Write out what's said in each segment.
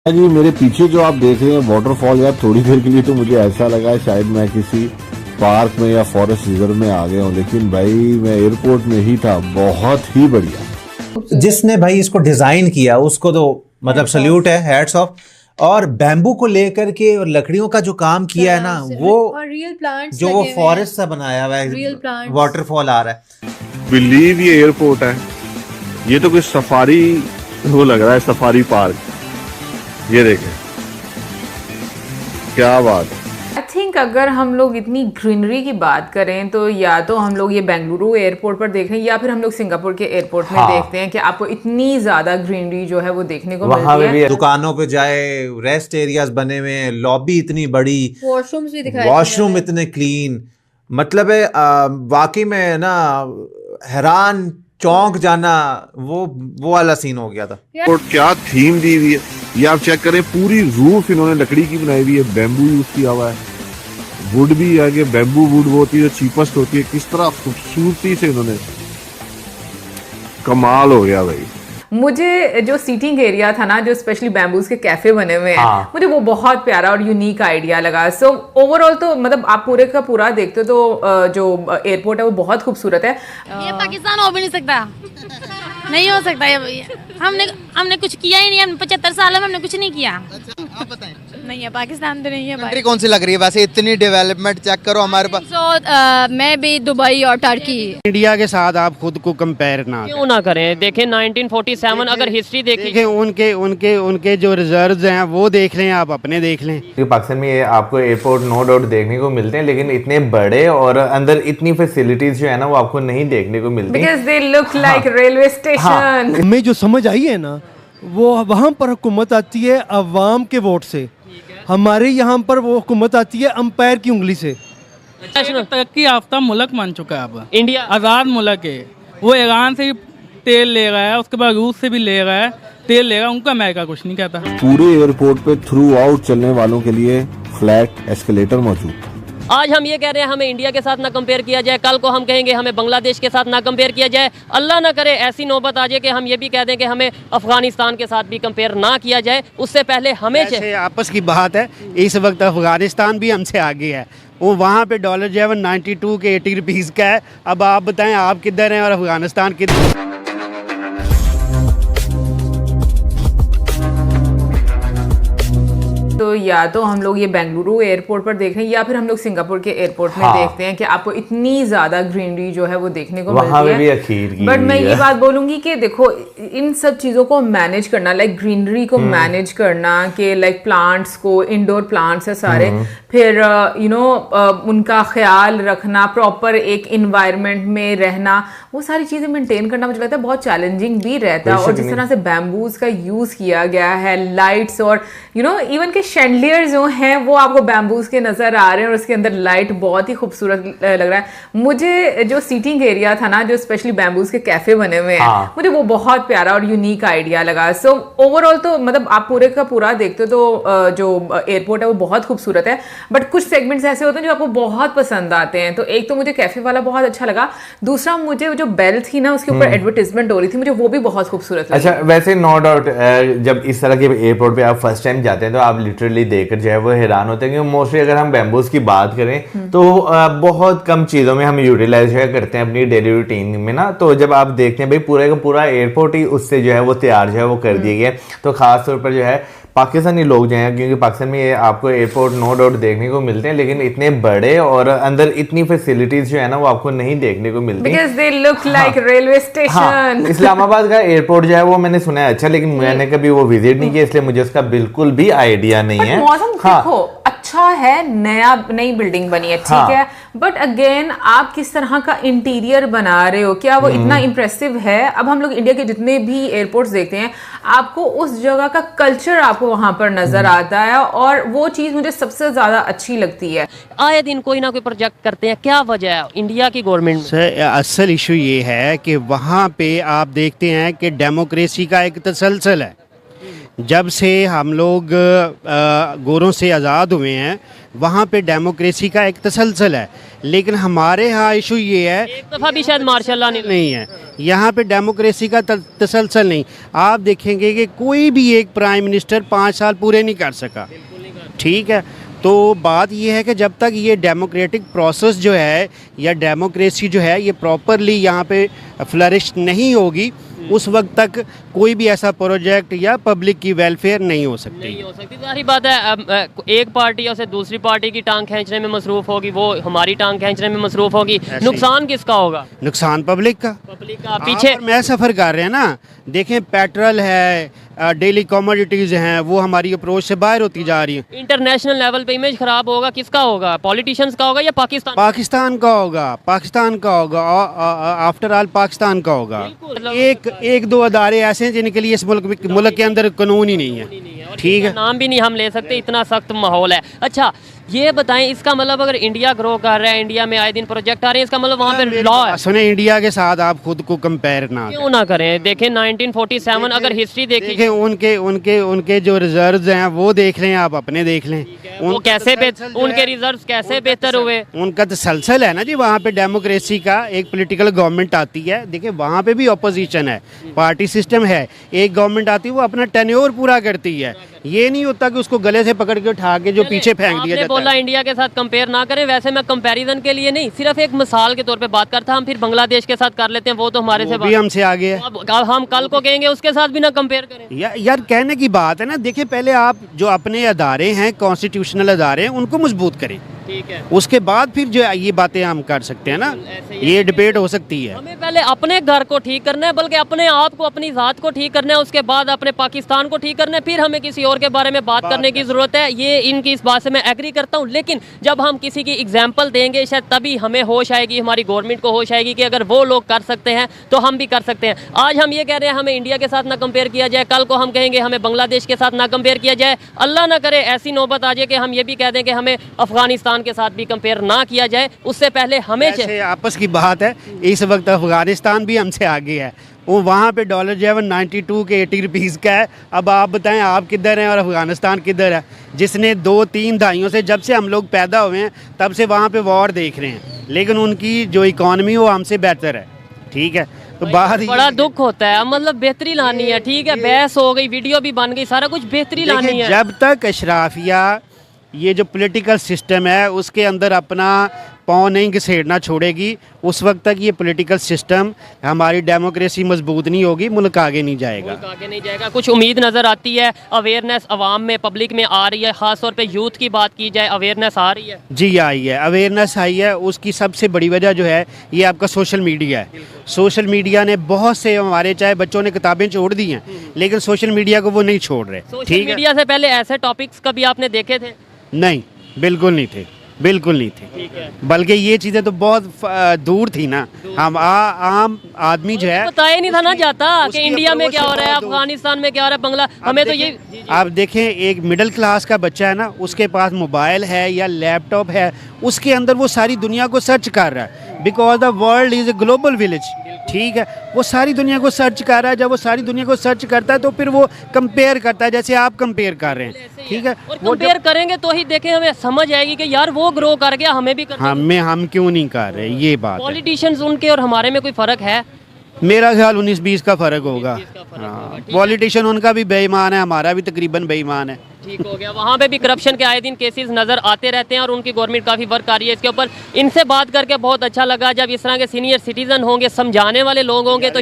जी मेरे पीछे जो आप देख रहे हैं वाटरफॉल, यार थोड़ी देर के लिए तो मुझे ऐसा लगा है शायद मैं किसी पार्क में या फॉरेस्ट रिजर्व में आ गया हूँ, लेकिन भाई मैं एयरपोर्ट में ही था। बहुत ही बढ़िया। जिसने भाई इसको डिजाइन किया उसको तो मतलब सल्यूट है, हैट्स ऑफ। और बैम्बू को लेकर के और लकड़ियों का जो काम किया है ना, वो और रियल प्लांट्स जो वो फॉरेस्ट सा बनाया हुआ है, वाटरफॉल आ रहा है। बिलीव ये एयरपोर्ट है, ये तो कोई सफारी वो लग रहा है, सफारी पार्क। ये देखें क्या बात है। आई थिंक अगर हम लोग इतनी ग्रीनरी की बात करें तो या तो हम लोग ये बेंगलुरु एयरपोर्ट पर देख रहे हैं या फिर हम लोग सिंगापुर के एयरपोर्ट में देखते हैं कि आपको इतनी ज्यादा ग्रीनरी जो है वो देखने को मिलती है। दुकानों पे जाए, रेस्ट एरियाज बने हुए हैं, लॉबी इतनी बड़ी, वॉशरूम्स भी दिखाई, वॉशरूम इतने क्लीन। मतलब है वाकई में ना हैरान चौंक जाना, वो वाला सीन हो गया था। और क्या थीम दी हुई है, ये आप चेक करें। पूरी रूफ इन्होंने लकड़ी की बनाई हुई है, बैम्बू यूज किया हुआ है। वुड भी आगे बैम्बू वुड वो होती है जो चीपेस्ट होती है, किस तरह खूबसूरती से इन्होंने, कमाल हो गया भाई। मुझे जो सीटिंग एरिया था ना, जो स्पेशली बैम्बूज के कैफे बने हुए हैं, मुझे वो बहुत प्यारा और यूनिक आइडिया लगा। सो ओवरऑल तो मतलब आप पूरे का पूरा देखते हो तो जो एयरपोर्ट है वो बहुत खूबसूरत है। ये पाकिस्तान हो भी नहीं सकता, नहीं हो सकता ये। हमने कुछ किया ही नहीं, हम 75 सालों में हमने कुछ नहीं किया। आप बताएं। नहीं है, पाकिस्तान तो नहीं है भाई। कंट्री कौन सी लग रही है वैसे? इतनी डेवलपमेंट चेक करो हमारे पास। मैं भी दुबई और टर्की। इंडिया के साथ आप खुद को कंपेयर क्यों ना करें। देखें 1947 अगर हिस्ट्री देखें, उनके जो रिजर्व्स हैं वो देख लें, आप अपने देख लें। पाकिस्तान में ये आपको एयरपोर्ट नो डाउट देखने को मिलते हैं, लेकिन इतने बड़े और अंदर इतनी फैसिलिटीज जो है ना वो आपको नहीं देखने को मिलती। Because they look like railway station। हमें जो समझ आई है ना, वो वहाँ पर हुकूमत आती है अवाम के वोट से, हमारे यहाँ पर वो हुकूमत आती है अंपायर की उंगली से। तरक्की याफ्ता मुल्क बन चुका है अब इंडिया, आज़ाद मुल्क है। वो ईरान से तेल ले रहा है, उसके बाद रूस से भी ले रहा है, तेल ले रहा है, उनका अमेरिका कुछ नहीं कहता। पूरे एयरपोर्ट पे थ्रू आउट चलने वालों के लिए फ्लैट एस्केलेटर मौजूद। आज हम ये कह रहे हैं हमें इंडिया के साथ ना कंपेयर किया जाए, कल को हम कहेंगे हमें बांग्लादेश के साथ ना कंपेयर किया जाए। अल्लाह ना करे ऐसी नौबत आ जाए कि हम ये भी कह दें कि हमें अफगानिस्तान के साथ भी कंपेयर ना किया जाए। उससे पहले हमें आपस की बात है, इस वक्त अफगानिस्तान भी हमसे आगे है। वो वहाँ पे डॉलर जो है 92 के 80 रुपीज़ का है। अब आप बताएं आप किधर हैं और अफगानिस्तान किधर? तो या तो हम लोग ये बेंगलुरु एयरपोर्ट पर देख रहे हैं या फिर हम लोग सिंगापुर के एयरपोर्ट में देखते हैं कि आपको इतनी ज्यादा ग्रीनरी जो है वो देखने को मिलती है। बट मैं ये बात बोलूंगी कि देखो इन सब चीजों को मैनेज करना, लाइक ग्रीनरी को मैनेज करना, कि लाइक प्लांट्स को, इंडोर प्लांट्स है सारे, फिर उनका ख्याल रखना, प्रॉपर एक इन्वायरमेंट में रहना, वो सारी चीजें मेंटेन करना मुझे लगता है बहुत चैलेंजिंग भी रहता है। और जिस तरह से बैम्बूज का यूज किया गया है, लाइट्स और इवन के शैंडलियर जो हैं वो आपको बैम्बूज के नजर आ रहे हैं और उसके अंदर लाइट बहुत ही खूबसूरत लग रहा है। मुझे जो सीटिंग एरिया था ना, जो स्पेशली बैम्बूज के कैफे बने हुए हैं, मुझे वो बहुत प्यारा और यूनिक आइडिया लगा। सो ओवरऑल तो मतलब आप पूरे का पूरा देखते हो तो जो एयरपोर्ट है वो बहुत खूबसूरत है। बट कुछ सेगमेंट्स ऐसे होते हैं जो आपको बहुत पसंद आते हैं। तो एक तो मुझे कैफे वाला बहुत अच्छा लगा, दूसरा मुझे जो बेल थी ना उसके ऊपर एडवर्टाइजमेंट हो रही थी, मुझे वो भी बहुत खूबसूरत लगी। अच्छा, वैसे नो डाउट जब इस तरह के एयरपोर्ट पे आप फर्स्ट टाइम जाते हैं तो आप लिटरली देखकर जो है वो हैरान होते हैं, क्योंकि मोस्टली अगर हम बैम्बूज की बात करें तो बहुत कम चीज़ों में हम यूटिलाइज करते हैं अपनी डेली रूटीन में ना। तो जब आप देखते हैं भाई पूरे का पूरा एयरपोर्ट ही उससे जो है वो तैयार जो है वो कर दिए गए, तो खास तौर पर जो है पाकिस्तानी लोग जो हैं, क्योंकि पाकिस्तान में ये आपको एयरपोर्ट नो डाउट देखने को मिलते हैं, लेकिन इतने बड़े और अंदर इतनी फैसिलिटीज जो है ना वो आपको नहीं आइडिया नहीं मिलती। Because they look like railway station। Islamabad का एयरपोर्ट जो है वो मैंने सुना है अच्छा, लेकिन मैंने कभी वो विजिट नहीं किया, इसलिए मुझे उसका बिल्कुल भी आइडिया नहीं है। मौसम देखो अच्छा है, नई बिल्डिंग बनी है, ठीक है, बट अगेन आप किस तरह का इंटीरियर बना रहे हो, क्या वो इतना इम्प्रेसिव है? अब हम लोग इंडिया के जितने भी एयरपोर्ट्स देखते हैं, आपको उस जगह का कल्चर आपको वहां पर नजर आता है, और वो चीज मुझे सबसे ज्यादा अच्छी लगती है। आए दिन कोई ना कोई प्रोजेक्ट करते हैं, क्या वजह है इंडिया की गवर्नमेंट में? असल इशू ये है कि वहाँ पे आप देखते हैं कि डेमोक्रेसी का एक तसलसल है जब से हम लोग गोरों से आज़ाद हुए हैं वहाँ पे डेमोक्रेसी का एक तसलसल है, लेकिन हमारे यहाँ इशू ये है एक दफा भी शायद मार्शल नहीं है, यहाँ पे डेमोक्रेसी का तसलसल नहीं। आप देखेंगे कि कोई भी एक प्राइम मिनिस्टर 5 साल पूरे नहीं कर सका, ठीक है। तो बात ये है कि जब तक ये डेमोक्रेटिक प्रोसेस जो है या डेमोक्रेसी जो है ये प्रॉपरली यहाँ पे फ्लरिश नहीं होगी, उस वक्त तक कोई भी ऐसा प्रोजेक्ट या पब्लिक की वेलफेयर नहीं हो सकती। सारी बात है, अब एक पार्टी उसे दूसरी पार्टी की टांग खींचने में मसरूफ होगी, वो हमारी टांग खींचने में मसरूफ होगी। नुकसान किसका होगा? नुकसान पब्लिक का। पीछे मैं सफ़र कर रहे हैं ना, देखें पेट्रोल है, डेली कमोडिटीज़ हैं, वो हमारी अप्रोच से बाहर होती जा रही है। इंटरनेशनल लेवल पे इमेज खराब होगा, किसका होगा? पॉलिटिशियंस का होगा या पाकिस्तान का होगा, पाकिस्तान का होगा, आफ्टर ऑल पाकिस्तान का होगा। एक दो अदारे ऐसे हैं जिनके लिए इस मुल्क के अंदर कानून ही नहीं है, ठीक है, नाम भी नहीं हम ले सकते, इतना सख्त माहौल है। अच्छा ये बताएं, इसका मतलब अगर इंडिया ग्रो कर रहा है, इंडिया में आए दिन प्रोजेक्ट आ रहे हैं, इसका मतलब वहाँ पे लॉ है? सुने, इंडिया के साथ आप खुद को कंपेयर क्यों ना करें? देखें 1947 अगर हिस्ट्री देखें, उनके जो रिजर्व्स हैं वो देख लें, आप अपने देख लें, वो कैसे उनके रिजर्व्स कैसे बेहतर हुए? उनका तसलसल है ना जी। वहाँ पे डेमोक्रेसी का एक पॉलिटिकल गवर्नमेंट आती है, देखिए वहाँ पे भी अपोजिशन है, पार्टी सिस्टम है, एक गवर्नमेंट आती है वो अपना टेन्योर पूरा करती है। ये नहीं होता कि उसको गले से पकड़ के उठा के जो पीछे फेंक दिया जाता बोला इंडिया के साथ कंपेयर ना करें, वैसे मैं कंपैरिजन के लिए नहीं, सिर्फ एक मिसाल के तौर पे बात करता। हम फिर बांग्लादेश के साथ कर लेते हैं, वो तो हमारे से भी हमसे आगे है। अब हम कल को कहेंगे उसके साथ भी ना कंपेयर करें। यार कहने की बात है ना, देखिए पहले आप जो अपने अदारे हैं, कॉन्स्टिट्यूशनल अदारे हैं, उनको मजबूत करें, ठीक है, उसके बाद फिर जो ये बातें हम कर सकते हैं ना, ये डिबेट हो सकती है। हमें पहले अपने घर को ठीक करना है, बल्कि अपने आप को, अपनी जात को ठीक करना है, उसके बाद अपने पाकिस्तान को ठीक करना है, फिर हमें किसी और के बारे में बात करने की जरूरत है। ये इनकी इस बात से मैं एग्री करता हूँ, लेकिन जब हम किसी की एग्जाम्पल देंगे शायद तभी हमें होश आएगी, हमारी गवर्नमेंट को होश आएगी कि अगर वो लोग कर सकते हैं तो हम भी कर सकते हैं। आज हम ये कह रहे हैं हमें इंडिया के साथ ना कंपेयर किया जाए, कल को हम कहेंगे हमें बांग्लादेश के साथ ना कंपेयर किया जाए। अल्लाह ना करे ऐसी नौबत आ जाए कि हम ये भी कह दें कि हमें अफगानिस्तान के साथ भी कंपेयर ना किया जाए। उससे पहले हमें आपस की बात है, इस वक्त अफगानिस्तान भी हमसे आगे है, वो वहाँ पे डॉलर जो है वो 92 के 80 रुपीज़ का है। अब आप बताएं आप किधर हैं और अफगानिस्तान किधर है, जिसने 2-3 दहाइयों से, जब से हम लोग पैदा हुए हैं तब से वहाँ पे वॉर देख रहे हैं, लेकिन उनकी जो इकॉनमी वो हमसे बेहतर है, ठीक है। तो बात बड़ा दुख होता है, मतलब बेहतरी लानी है, ठीक है, बहस हो गई, वीडियो भी बन गई, सारा कुछ बेहतरी लानी है। जब तक अशराफिया ये जो पॉलिटिकल सिस्टम है उसके अंदर अपना पाँव नहीं घसेड़ना छोड़ेगी, उस वक्त तक ये पॉलिटिकल सिस्टम, हमारी डेमोक्रेसी मजबूत नहीं होगी, मुल्क आगे नहीं जाएगा। कुछ उम्मीद नज़र आती है, अवेयरनेस अवाम में, पब्लिक में आ रही है, ख़ास तौर पे यूथ की बात की जाए, अवेयरनेस आ रही है? जी आई है, अवेयरनेस आई है। उसकी सबसे बड़ी वजह जो है ये आपका सोशल मीडिया है। सोशल मीडिया ने बहुत से, हमारे चाहे बच्चों ने किताबें छोड़ दी हैं, लेकिन सोशल मीडिया को वो नहीं छोड़ रहे। सोशल मीडिया से पहले ऐसे टॉपिक्स कभी आपने देखे थे? नहीं, बिल्कुल नहीं थे, बिल्कुल नहीं थे, बल्कि ये चीज़ें तो बहुत दूर थी ना। हम आम आदमी जो है बताया नहीं था ना जाता कि इंडिया में क्या हो रहा है, अफगानिस्तान में क्या हो रहा है, बंगला, हमें तो ये आप देखें, एक मिडिल क्लास का बच्चा है ना, उसके पास मोबाइल है या लैपटॉप है, उसके अंदर वो सारी दुनिया को सर्च कर रहा है, because the world is a global village, ठीक है। वो सारी दुनिया को सर्च कर रहा है, जब वो सारी दुनिया को सर्च करता है तो फिर वो कंपेयर करता है, जैसे आप कंपेयर कर रहे हैं, ठीक है। और कंपेयर करेंगे तो ही देखें, हमें समझ आएगी कि यार वो ग्रो कर गया, हमें भी करना। हम क्यों नहीं कर रहे, ये बात। पॉलिटिशियंस उनके और हमारे में कोई फ़र्क है? मेरा ख्याल 19-20 का फ़र्क होगा। पॉलिटिशियन उनका भी बेईमान है, हमारा भी तकरीबन बेईमान है। ठीक हो गया, वहाँ पे भी करप्शन के आए दिन केसेस नज़र आते रहते हैं और उनकी गवर्नमेंट काफ़ी वर्क कर रही है इसके ऊपर। इनसे बात करके बहुत अच्छा लगा। जब इस तरह के सीनियर सिटीजन होंगे, समझाने वाले लोग होंगे तो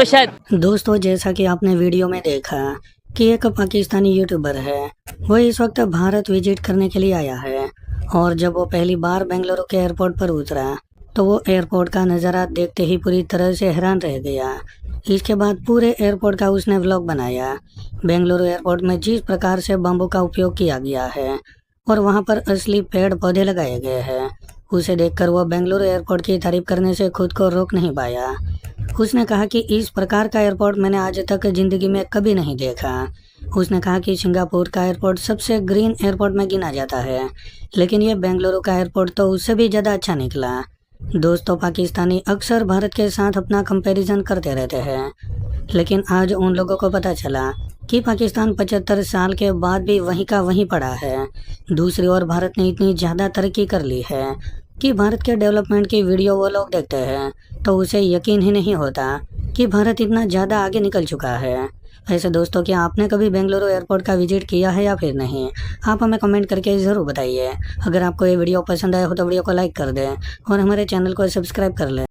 शायद दोस्तों, जैसा कि आपने वीडियो में देखा कि एक पाकिस्तानी यूट्यूबर है, वो इस वक्त भारत विजिट करने के लिए आया है, और जब वो पहली बार बेंगलुरु के एयरपोर्ट पर उतरा तो वो एयरपोर्ट का नज़ारा देखते ही पूरी तरह से हैरान रह गया। इसके बाद पूरे एयरपोर्ट का उसने व्लॉग बनाया। बेंगलुरु एयरपोर्ट में जिस प्रकार से बम्बू का उपयोग किया गया है और वहाँ पर असली पेड़ पौधे लगाए गए हैं, उसे देखकर वो बेंगलुरु एयरपोर्ट की तारीफ करने से खुद को रोक नहीं पाया। उसने कहा कि इस प्रकार का एयरपोर्ट मैंने आज तक ज़िंदगी में कभी नहीं देखा। उसने कहा कि सिंगापुर का एयरपोर्ट सबसे ग्रीन एयरपोर्ट में गिना जाता है, लेकिन ये बेंगलुरु का एयरपोर्ट तो उससे भी ज़्यादा अच्छा निकला। दोस्तों पाकिस्तानी अक्सर भारत के साथ अपना कंपैरिजन करते रहते हैं, लेकिन आज उन लोगों को पता चला कि पाकिस्तान 75 साल के बाद भी वहीं का वहीं पड़ा है। दूसरी ओर भारत ने इतनी ज़्यादा तरक्की कर ली है कि भारत के डेवलपमेंट की वीडियो वो लोग देखते हैं तो उसे यकीन ही नहीं होता कि भारत इतना ज़्यादा आगे निकल चुका है। वैसे दोस्तों, क्या आपने कभी बेंगलुरु एयरपोर्ट का विजिट किया है या फिर नहीं? आप हमें कमेंट करके ज़रूर बताइए। अगर आपको ये वीडियो पसंद आया हो तो वीडियो को लाइक कर दें और हमारे चैनल को सब्सक्राइब कर लें।